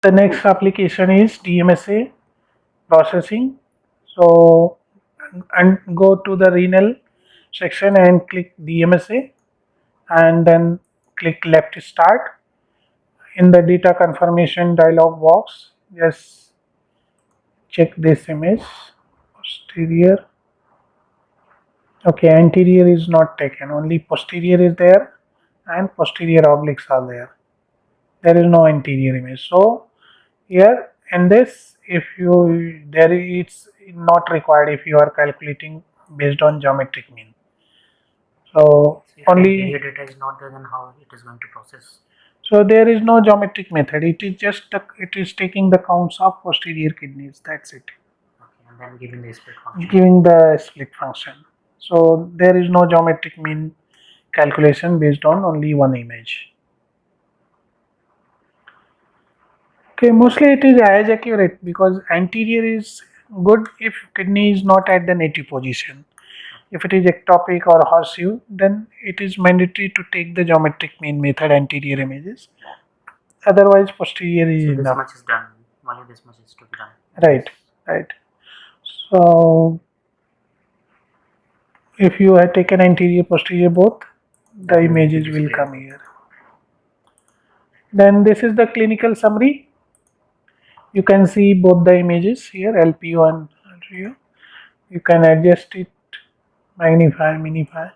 The next application is DMSA processing. So and go to the renal section and click DMSA and then click left start. In the data confirmation dialog box, just check this image. Posterior. Okay, anterior is not taken, only posterior is there and posterior obliques are there. There is no anterior image. So here in this, if you there it's not required if you are calculating based on geometric mean. So If only anterior data is not there, then how it is going to process? so there is no geometric method. It is just it is taking the counts of posterior kidneys. That's it. Okay, and then giving the split function. Giving the split function. So there is no geometric mean calculation based on only one image. Okay, mostly it is as accurate because anterior is good if kidney is not at the native position. If it is ectopic or horseshoe, then it is mandatory to take the geometric mean method anterior images. Otherwise, posterior is So this enough. much is done. Only this much is to be done. Right, right. So if you have taken anterior, posterior both, the images will come here. Then this is the clinical summary. You can see both the images here, LPO and RGO. You can adjust it, magnify, minify.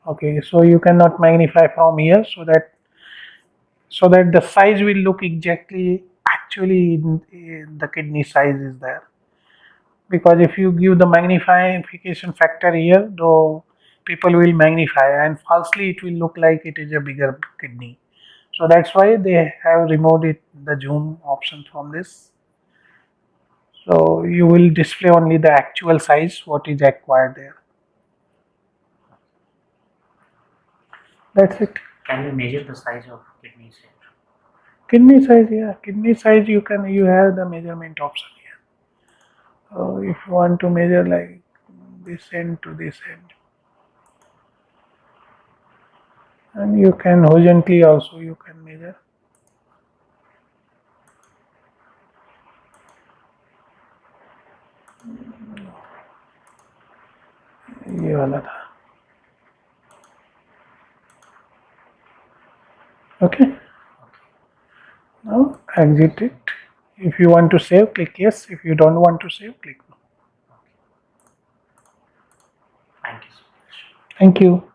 Okay, so you cannot magnify from here so that the size will look exactly actually in the kidney size is there. Because if you give the magnification factor here, though people will magnify and falsely it will look like it is a bigger kidney. So that's why they have removed it, the zoom option from this. So you will display only the actual size what is acquired there. That's it. Can you measure the size of kidneys here? Kidney size, yeah. Kidney size you have the measurement option here. So if you want to measure like this end to this end. And you can horizontally also you can measure. ये वाला था. Okay. Now exit it. If you want to save, click yes. If you don't want to save, click no. Thank you so much. Thank you.